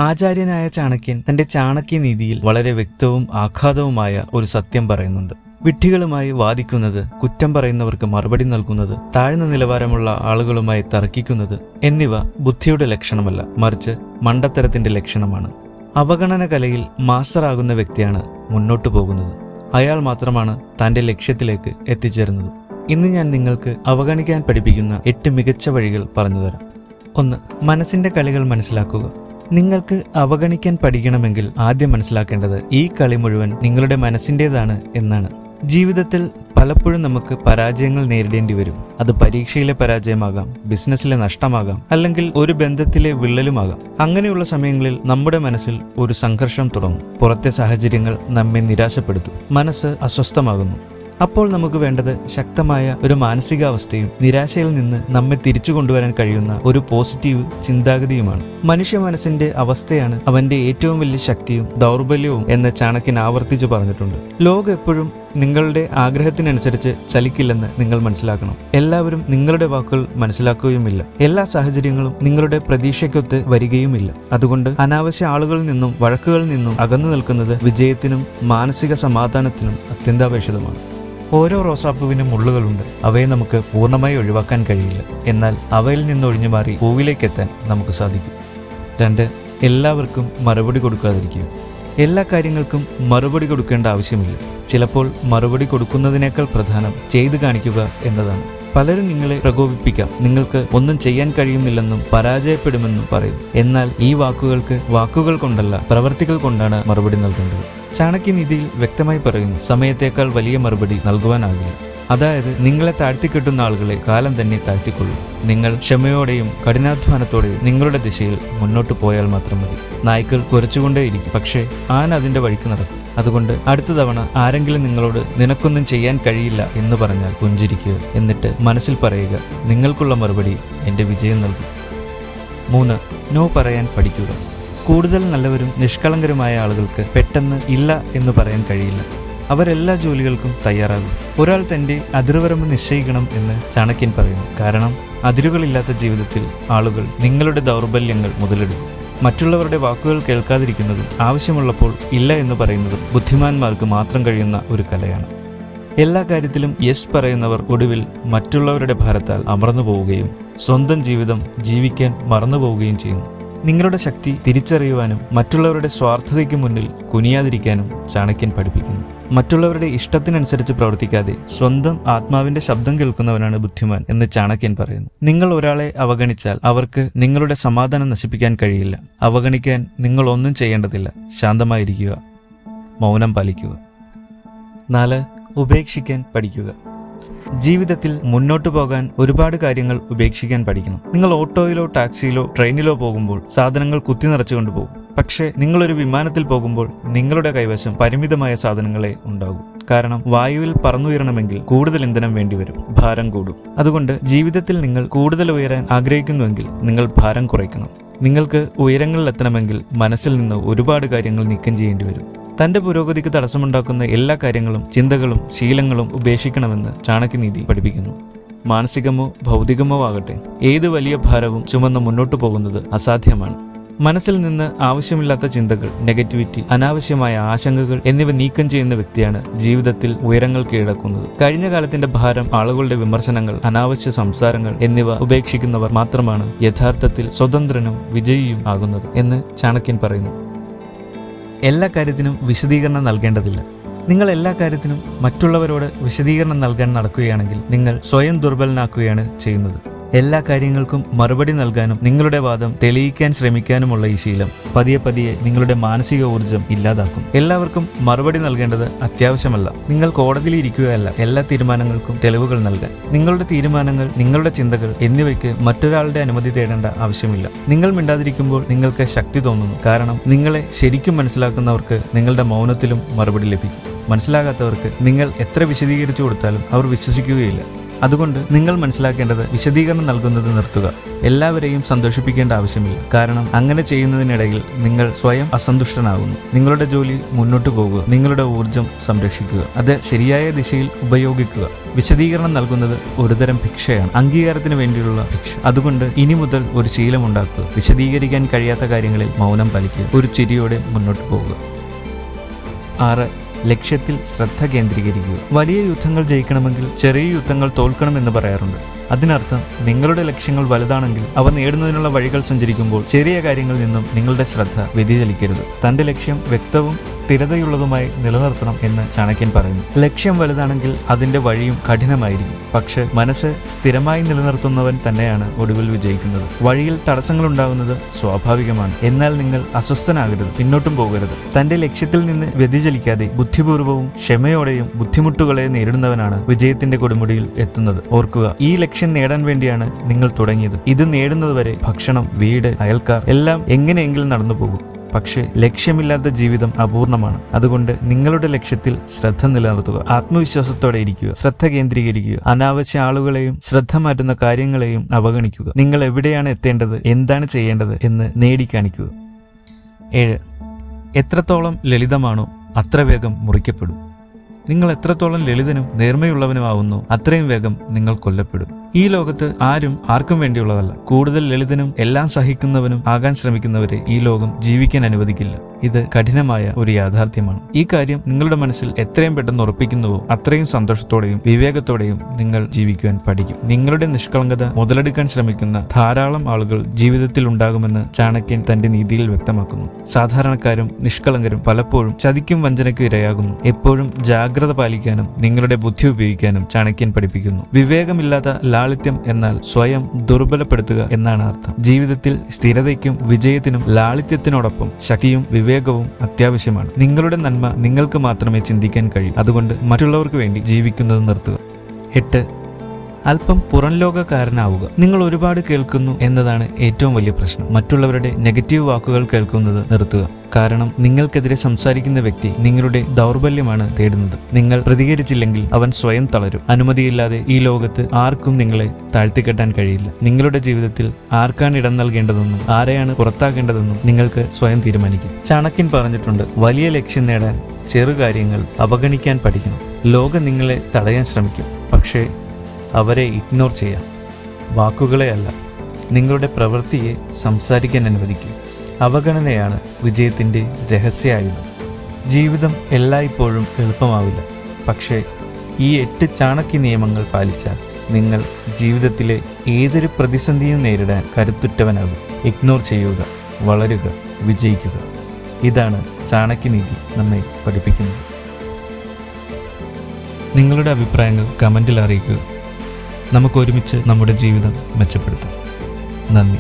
ആചാര്യനായ ചാണക്യൻ തന്റെ ചാണക്യനീതിയിൽ വളരെ വ്യക്തവും ആഘാതവുമായ ഒരു സത്യം പറയുന്നുണ്ട്. വിഡ്ഢികളുമായി വാദിക്കുന്നത്, കുറ്റം പറയുന്നവർക്ക് മറുപടി നൽകുന്നത്, താഴ്ന്ന നിലവാരമുള്ള ആളുകളുമായി തർക്കിക്കുന്നത് എന്നിവ ബുദ്ധിയുടെ ലക്ഷണമല്ല, മറിച്ച് മണ്ടത്തരത്തിന്റെ ലക്ഷണമാണ്. അവഗണന കലയിൽ മാസ്റ്ററാകുന്ന വ്യക്തിയാണ് മുന്നോട്ടു പോകുന്നത്. അയാൾ മാത്രമാണ് തന്റെ ലക്ഷ്യത്തിലേക്ക് എത്തിച്ചേരുന്നത്. ഇന്ന് ഞാൻ നിങ്ങൾക്ക് അവഗണിക്കാൻ പഠിപ്പിക്കുന്ന 8 മികച്ച വഴികൾ പറഞ്ഞുതരാം. 1. മനസ്സിന്റെ കളികൾ മനസ്സിലാക്കുക. നിങ്ങൾക്ക് അവഗണിക്കാൻ പഠിക്കണമെങ്കിൽ ആദ്യം മനസ്സിലാക്കേണ്ടത് ഈ കളി മുഴുവൻ നിങ്ങളുടെ മനസ്സിൻ്റെതാണ് എന്നാണ്. ജീവിതത്തിൽ പലപ്പോഴും നമുക്ക് പരാജയങ്ങൾ നേരിടേണ്ടി വരും. അത് പരീക്ഷയിലെ പരാജയമാകാം, ബിസിനസ്സിലെ നഷ്ടമാകാം, അല്ലെങ്കിൽ ഒരു ബന്ധത്തിലെ വിള്ളലുമാകാം. അങ്ങനെയുള്ള സമയങ്ങളിൽ നമ്മുടെ മനസ്സിൽ ഒരു സംഘർഷം തുടങ്ങും. പുറത്തെ സാഹചര്യങ്ങൾ നമ്മെ നിരാശപ്പെടുത്തും, മനസ്സ് അസ്വസ്ഥമാകുന്നു. അപ്പോൾ നമുക്ക് വേണ്ടത് ശക്തമായ ഒരു മാനസികാവസ്ഥയും നിരാശയിൽ നിന്ന് നമ്മെ തിരിച്ചു കൊണ്ടുവരാൻ കഴിയുന്ന ഒരു പോസിറ്റീവ് ചിന്താഗതിയുമാണ്. മനുഷ്യ മനസ്സിന്റെ അവസ്ഥയാണ് അവന്റെ ഏറ്റവും വലിയ ശക്തിയും ദൗർബല്യവും എന്ന് ചാണക്യൻ ആവർത്തിച്ച് പറഞ്ഞിട്ടുണ്ട്. ലോകം എപ്പോഴും നിങ്ങളുടെ ആഗ്രഹത്തിനനുസരിച്ച് ചലിക്കില്ലെന്ന് നിങ്ങൾ മനസ്സിലാക്കണം. എല്ലാവരും നിങ്ങളുടെ വാക്കുകൾ മനസ്സിലാക്കുകയുമില്ല. എല്ലാ സാഹചര്യങ്ങളും നിങ്ങളുടെ പ്രതീക്ഷയ്ക്കൊത്ത് വരികയുമില്ല. അതുകൊണ്ട് അനാവശ്യ ആളുകളിൽ നിന്നും വഴക്കുകളിൽ നിന്നും അകന്നു നിൽക്കുന്നത് വിജയത്തിനും മാനസിക സമാധാനത്തിനും അത്യന്താപേക്ഷിതമാണ്. ഓരോ റോസാപ്പൂവിനും മുള്ളുകളുണ്ട്. അവയെ നമുക്ക് പൂർണ്ണമായി ഒഴിവാക്കാൻ കഴിയില്ല. എന്നാൽ അവയിൽ നിന്ന് ഒഴിഞ്ഞു മാറി പൂവിലേക്കെത്താൻ നമുക്ക് സാധിക്കും. 2. എല്ലാവർക്കും മറുപടി കൊടുക്കാതിരിക്കുക. എല്ലാ കാര്യങ്ങൾക്കും മറുപടി കൊടുക്കേണ്ട ആവശ്യമില്ല. ചിലപ്പോൾ മറുപടി കൊടുക്കുന്നതിനേക്കാൾ പ്രധാനം ചെയ്തു കാണിക്കുക എന്നതാണ്. പലരും നിങ്ങളെ പ്രകോപിപ്പിക്കാം, നിങ്ങൾക്ക് ഒന്നും ചെയ്യാൻ കഴിയുന്നില്ലെന്നും പരാജയപ്പെടുമെന്നും പറയും. എന്നാൽ ഈ വാക്കുകൾ കൊണ്ടല്ല, പ്രവർത്തികൾ കൊണ്ടാണ് മറുപടി നൽകേണ്ടത്. ചാണക്യനീതിയിൽ വ്യക്തമായി പറയുന്നു, സമയത്തേക്കാൾ വലിയ മറുപടി നൽകുവാനാകില്ല. അതായത് നിങ്ങളെ താഴ്ത്തിക്കെട്ടുന്ന ആളുകളെ കാലം തന്നെ താഴ്ത്തിക്കൊള്ളും. നിങ്ങൾ ക്ഷമയോടെയും കഠിനാധ്വാനത്തോടെയും നിങ്ങളുടെ ദിശയിൽ മുന്നോട്ട് പോയാൽ മാത്രം മതി. നായ്ക്കൾ കുരച്ചുകൊണ്ടേയിരിക്കും, പക്ഷേ ആന അതിന്റെ വഴിക്ക് നടക്കും. അതുകൊണ്ട് അടുത്ത തവണ ആരെങ്കിലും നിങ്ങളോട് നിനക്കൊന്നും ചെയ്യാൻ കഴിയില്ല എന്ന് പറഞ്ഞാൽ പുഞ്ചിരിക്കുക. എന്നിട്ട് മനസ്സിൽ പറയുക, നിങ്ങൾക്കുള്ള മറുപടി എന്റെ വിജയം നൽകും. 3. നോ പറയാൻ പഠിക്കുക. കൂടുതൽ നല്ലവരും നിഷ്കളങ്കരുമായ ആളുകൾക്ക് പെട്ടെന്ന് ഇല്ല എന്ന് പറയാൻ കഴിയില്ല. അവരെല്ലാ ജോലികൾക്കും തയ്യാറാകും. ഒരാൾ തന്റെ അതിർവരമ്പ് നിശ്ചയിക്കണം എന്ന് ചാണക്യൻ പറയുന്നു. കാരണം അതിരുകളില്ലാത്ത ജീവിതത്തിൽ ആളുകൾ നിങ്ങളുടെ ദൗർബല്യങ്ങൾ മുതലെടുക്കും. മറ്റുള്ളവരുടെ വാക്കുകൾ കേൾക്കാതിരിക്കുന്നതും ആവശ്യമുള്ളപ്പോൾ ഇല്ല എന്ന് പറയുന്നതും ബുദ്ധിമാന്മാർക്ക് മാത്രം കഴിയുന്ന ഒരു കലയാണ്. എല്ലാ കാര്യത്തിലും യെസ് പറയുന്നവർ ഒടുവിൽ മറ്റുള്ളവരുടെ ഭാരത്താൽ അമർന്നു പോവുകയും സ്വന്തം ജീവിതം ജീവിക്കാൻ മറന്നുപോവുകയും ചെയ്യുന്നു. നിങ്ങളുടെ ശക്തി തിരിച്ചറിയുവാനും മറ്റുള്ളവരുടെ സ്വാർത്ഥതയ്ക്ക് മുന്നിൽ കുനിയാതിരിക്കാനും ചാണക്യൻ പഠിപ്പിക്കുന്നു. മറ്റുള്ളവരുടെ ഇഷ്ടത്തിനനുസരിച്ച് പ്രവർത്തിക്കാതെ സ്വന്തം ആത്മാവിന്റെ ശബ്ദം കേൾക്കുന്നവനാണ് ബുദ്ധിമാൻ എന്ന് ചാണക്യൻ പറയുന്നു. നിങ്ങൾ ഒരാളെ അവഗണിച്ചാൽ അവർക്ക് നിങ്ങളുടെ സമാധാനം നശിപ്പിക്കാൻ കഴിയില്ല. അവഗണിക്കാൻ നിങ്ങൾ ഒന്നും ചെയ്യേണ്ടതില്ല. ശാന്തമായിരിക്കുക, മൗനം പാലിക്കുക. 4. ഉപേക്ഷിക്കാൻ പഠിക്കുക. ജീവിതത്തിൽ മുന്നോട്ടു പോകാൻ ഒരുപാട് കാര്യങ്ങൾ ഉപേക്ഷിക്കാൻ പഠിക്കണം. നിങ്ങൾ ഓട്ടോയിലോ ടാക്സിയിലോ ട്രെയിനിലോ പോകുമ്പോൾ സാധനങ്ങൾ കുത്തി നിറച്ചുകൊണ്ട് പോകും. പക്ഷേ നിങ്ങളൊരു വിമാനത്തിൽ പോകുമ്പോൾ നിങ്ങളുടെ കൈവശം പരിമിതമായ സാധനങ്ങളെ ഉണ്ടാകും. കാരണം വായുവിൽ പറന്നുയരണമെങ്കിൽ കൂടുതൽ ഇന്ധനം വേണ്ടിവരും, ഭാരം കൂടും. അതുകൊണ്ട് ജീവിതത്തിൽ നിങ്ങൾ കൂടുതൽ ഉയരാൻ ആഗ്രഹിക്കുന്നുവെങ്കിൽ നിങ്ങൾ ഭാരം കുറയ്ക്കണം. നിങ്ങൾക്ക് ഉയരങ്ങളിലെത്തണമെങ്കിൽ മനസ്സിൽ നിന്ന് ഒരുപാട് കാര്യങ്ങൾ നീക്കം ചെയ്യേണ്ടി വരും. തന്റെ പുരോഗതിക്ക് തടസ്സമുണ്ടാക്കുന്ന എല്ലാ കാര്യങ്ങളും ചിന്തകളും ശീലങ്ങളും ഉപേക്ഷിക്കണമെന്ന് ചാണക്യനീതി പഠിപ്പിക്കുന്നു. മാനസികമോ ഭൗതികമോ ആകട്ടെ, ഏത് വലിയ ഭാരവും ചുമന്ന് മുന്നോട്ടു പോകുന്നത് അസാധ്യമാണ്. മനസ്സിൽ നിന്ന് ആവശ്യമില്ലാത്ത ചിന്തകൾ, നെഗറ്റിവിറ്റി, അനാവശ്യമായ ആശങ്കകൾ എന്നിവ നീക്കം ചെയ്യുന്ന വ്യക്തിയാണ് ജീവിതത്തിൽ ഉയരങ്ങൾ കീഴടക്കുന്നത്. കഴിഞ്ഞ കാലത്തിന്റെ ഭാരം, ആളുകളുടെ വിമർശനങ്ങൾ, അനാവശ്യ സംസാരങ്ങൾ എന്നിവ ഉപേക്ഷിക്കുന്നവർ മാത്രമാണ് യഥാർത്ഥത്തിൽ സ്വതന്ത്രനും വിജയിയും ആകുന്നത് എന്ന് ചാണക്യൻ പറയുന്നു. എല്ലാ കാര്യത്തിനും വിശദീകരണം നൽകേണ്ടതില്ല. നിങ്ങൾ എല്ലാ കാര്യത്തിനും മറ്റുള്ളവരോട് വിശദീകരണം നൽകാൻ നടക്കുകയാണെങ്കിൽ നിങ്ങൾ സ്വയം ദുർബലനാക്കുകയാണ് ചെയ്യുന്നത്. എല്ലാ കാര്യങ്ങൾക്കും മറുപടി നൽകാനും നിങ്ങളുടെ വാദം തെളിയിക്കാൻ ശ്രമിക്കാനുമുള്ള ഈ ശീലം പതിയെ പതിയെ നിങ്ങളുടെ മാനസിക ഊർജ്ജം ഇല്ലാതാക്കും. എല്ലാവർക്കും മറുപടി നൽകേണ്ടത് അത്യാവശ്യമല്ല. നിങ്ങൾ കോടതിയിൽ ഇരിക്കുകയല്ല എല്ലാ തീരുമാനങ്ങൾക്കും തെളിവുകൾ നൽകാൻ. നിങ്ങളുടെ തീരുമാനങ്ങൾ, നിങ്ങളുടെ ചിന്തകൾ എന്നിവയ്ക്ക് മറ്റൊരാളുടെ അനുമതി തേടേണ്ട ആവശ്യമില്ല. നിങ്ങൾ മിണ്ടാതിരിക്കുമ്പോൾ നിങ്ങൾക്ക് ശക്തി തോന്നുന്നു. കാരണം നിങ്ങളെ ശരിക്കും മനസ്സിലാക്കുന്നവർക്ക് നിങ്ങളുടെ മൗനത്തിലും മറുപടി ലഭിക്കും. മനസ്സിലാകാത്തവർക്ക് നിങ്ങൾ എത്ര വിശദീകരിച്ചു കൊടുത്താലും അവർ വിശ്വസിക്കുകയില്ല. അതുകൊണ്ട് നിങ്ങൾ മനസ്സിലാക്കേണ്ടത് വിശദീകരണം നൽകുന്നത് നിർത്തുക. എല്ലാവരെയും സന്തോഷിപ്പിക്കേണ്ട ആവശ്യമില്ല, കാരണം അങ്ങനെ ചെയ്യുന്നതിനിടയിൽ നിങ്ങൾ സ്വയം അസന്തുഷ്ടനാകുന്നു. നിങ്ങളുടെ ജോലി മുന്നോട്ടു പോകുക, നിങ്ങളുടെ ഊർജം സംരക്ഷിക്കുക, അത് ശരിയായ ദിശയിൽ ഉപയോഗിക്കുക. വിശദീകരണം നൽകുന്നത് ഒരുതരം ഭിക്ഷയാണ്, അംഗീകാരത്തിന് വേണ്ടിയുള്ള ഭിക്ഷ. അതുകൊണ്ട് ഇനി മുതൽ ഒരു ശീലമുണ്ടാക്കുക. വിശദീകരിക്കാൻ കഴിയാത്ത കാര്യങ്ങളിൽ മൗനം പാലിക്കുക, ഒരു ചിരിയോടെ മുന്നോട്ട് പോകുക. 6. ലക്ഷ്യത്തിൽ ശ്രദ്ധ കേന്ദ്രീകരിക്കുക. വലിയ യുദ്ധങ്ങൾ ജയിക്കണമെങ്കിൽ ചെറിയ യുദ്ധങ്ങൾ തോൽക്കണമെന്ന് പറയാറുണ്ട്. അതിനർത്ഥം നിങ്ങളുടെ ലക്ഷ്യങ്ങൾ വലുതാണെങ്കിൽ അവ നേടുന്നതിനുള്ള വഴികൾ സഞ്ചരിക്കുമ്പോൾ ചെറിയ കാര്യങ്ങളിൽ നിന്നും നിങ്ങളുടെ ശ്രദ്ധ വ്യതിചലിക്കരുത്. തന്റെ ലക്ഷ്യം വ്യക്തവും സ്ഥിരതയുള്ളതുമായി നിലനിർത്തണം എന്ന് ചാണക്യൻ പറയുന്നു. ലക്ഷ്യം വലുതാണെങ്കിൽ അതിന്റെ വഴിയും കഠിനമായിരിക്കും. പക്ഷെ മനസ്സ് സ്ഥിരമായി നിലനിർത്തുന്നവൻ തന്നെയാണ് ഒടുവിൽ വിജയിക്കുന്നത്. വഴിയിൽ തടസ്സങ്ങൾ ഉണ്ടാകുന്നത് സ്വാഭാവികമാണ്. എന്നാൽ നിങ്ങൾ അസ്വസ്ഥനാകരുത്, പിന്നോട്ടും പോകരുത്. തന്റെ ലക്ഷ്യത്തിൽ നിന്ന് വ്യതിചലിക്കാതെ ബുദ്ധിപൂർവവും ക്ഷമയോടെയും ബുദ്ധിമുട്ടുകളെ നേരിടുന്നവനാണ് വിജയത്തിന്റെ കൊടുമുടിയിൽ എത്തുന്നത്. ഓർക്കുക, ഈ ലക്ഷ്യം നേടാൻ വേണ്ടിയാണ് നിങ്ങൾ തുടങ്ങിയത്. ഇത് നേടുന്നതുവരെ ഭക്ഷണം, വീട്, അയൽക്കാർ എല്ലാം എങ്ങനെയെങ്കിലും നടന്നു പോകും. പക്ഷേ ലക്ഷ്യമില്ലാത്ത ജീവിതം അപൂർണമാണ്. അതുകൊണ്ട് നിങ്ങളുടെ ലക്ഷ്യത്തിൽ ശ്രദ്ധ നിലനിർത്തുക. ആത്മവിശ്വാസത്തോടെ ഇരിക്കുക, ശ്രദ്ധ കേന്ദ്രീകരിക്കുക. അനാവശ്യ ആളുകളെയും ശ്രദ്ധ മാറ്റുന്ന കാര്യങ്ങളെയും അവഗണിക്കുക. നിങ്ങൾ എവിടെയാണ് എത്തേണ്ടത്, എന്താണ് ചെയ്യേണ്ടത് എന്ന് നേടിക്കാണിക്കുക. 7. എത്രത്തോളം ലളിതമാണോ അത്ര വേഗം മുറിക്കപ്പെടും. നിങ്ങൾ എത്രത്തോളം ലളിതനും നേർമയുള്ളവനുമാവുന്നു അത്രയും വേഗം നിങ്ങൾ കൊല്ലപ്പെടും. ഈ ലോകത്ത് ആരും ആർക്കും വേണ്ടിയുള്ളതല്ല. കൂടുതൽ ലളിതനും എല്ലാം സഹിക്കുന്നവനും ആകാൻ ശ്രമിക്കുന്നവരെ ഈ ലോകം ജീവിക്കാൻ അനുവദിക്കില്ല. ഇത് കഠിനമായ ഒരു യാഥാർത്ഥ്യമാണ്. ഈ കാര്യം നിങ്ങളുടെ മനസ്സിൽ എത്രയും പെട്ടെന്ന് ഉറപ്പിക്കുന്നുവോ അത്രയും സന്തോഷത്തോടെയും വിവേകത്തോടെയും നിങ്ങൾ ജീവിക്കുവാൻ പഠിക്കും. നിങ്ങളുടെ നിഷ്കളങ്കത മുതലെടുക്കാൻ ശ്രമിക്കുന്ന ധാരാളം ആളുകൾ ജീവിതത്തിൽ ഉണ്ടാകുമെന്ന് ചാണക്യൻ തന്റെ നീതിയിൽ വ്യക്തമാക്കുന്നു. സാധാരണക്കാരും നിഷ്കളങ്കരും പലപ്പോഴും ചതിക്കും വഞ്ചനയ്ക്കും ഇരയാകുന്നു. എപ്പോഴും ജാഗ്രത പാലിക്കാനും നിങ്ങളുടെ ബുദ്ധി ഉപയോഗിക്കാനും ചാണക്യൻ പഠിപ്പിക്കുന്നു. വിവേകമില്ലാത്ത ലാളിത്യം എന്നാൽ സ്വയം ദുർബലപ്പെടുത്തുക എന്നാണ് അർത്ഥം. ജീവിതത്തിൽ സ്ഥിരതയ്ക്കും വിജയത്തിനും ലാളിത്യത്തിനോടൊപ്പം ശക്തിയും വിവേകവും അത്യാവശ്യമാണ്. നിങ്ങളുടെ നന്മ നിങ്ങൾക്ക് മാത്രമേ ചിന്തിക്കാൻ കഴിയൂ. അതുകൊണ്ട് മറ്റുള്ളവർക്ക് വേണ്ടി ജീവിക്കുന്നത് നിർത്തുക. 8. അല്പം പുറംലോകക്കാരനാവുക. നിങ്ങൾ ഒരുപാട് കേൾക്കുന്നു എന്നതാണ് ഏറ്റവും വലിയ പ്രശ്നം. മറ്റുള്ളവരുടെ നെഗറ്റീവ് വാക്കുകൾ കേൾക്കുന്നത് നിർത്തുക. കാരണം നിങ്ങൾക്കെതിരെ സംസാരിക്കുന്ന വ്യക്തി നിങ്ങളുടെ ദൗർബല്യമാണ് തേടുന്നത്. നിങ്ങൾ പ്രതികരിച്ചില്ലെങ്കിൽ അവൻ സ്വയം തളരും. അനുമതിയില്ലാതെ ഈ ലോകത്ത് ആർക്കും നിങ്ങളെ താഴ്ത്തിക്കെട്ടാൻ കഴിയില്ല. നിങ്ങളുടെ ജീവിതത്തിൽ ആർക്കാണ് ഇടം നൽകേണ്ടതെന്നും ആരെയാണ് പുറത്താക്കേണ്ടതെന്നും നിങ്ങൾക്ക് സ്വയം തീരുമാനിക്കും. ചാണക്യൻ പറഞ്ഞിട്ടുണ്ട്, വലിയ ലക്ഷ്യം നേടാൻ ചെറുകാര്യങ്ങൾ അവഗണിക്കാൻ പഠിക്കണം. ലോകം നിങ്ങളെ തടയാൻ ശ്രമിക്കും, പക്ഷേ അവരെ ഇഗ്നോർ ചെയ്യാം. വാക്കുകളെ അല്ല, നിങ്ങളുടെ പ്രവൃത്തിയെ സംസാരിക്കാൻ അനുവദിക്കുക. അവഗണനയാണ് വിജയത്തിൻ്റെ രഹസ്യായുധം. ജീവിതം എല്ലായ്പ്പോഴും എളുപ്പമാവില്ല. പക്ഷേ ഈ 8 ചാണക്യ നിയമങ്ങൾ പാലിച്ചാൽ നിങ്ങൾ ജീവിതത്തിലെ ഏതൊരു പ്രതിസന്ധിയും നേരിടാൻ കരുത്തുറ്റവനാകും. ഇഗ്നോർ ചെയ്യുക, വളരുക, വിജയിക്കുക. ഇതാണ് ചാണക്യനീതി നമ്മെ പഠിപ്പിക്കുന്നത്. നിങ്ങളുടെ അഭിപ്രായങ്ങൾ കമൻറ്റിൽ അറിയിക്കുക. നമുക്ക് ഒരുമിച്ച് നമ്മുടെ ജീവിതം മെച്ചപ്പെടുത്താം. നന്ദി.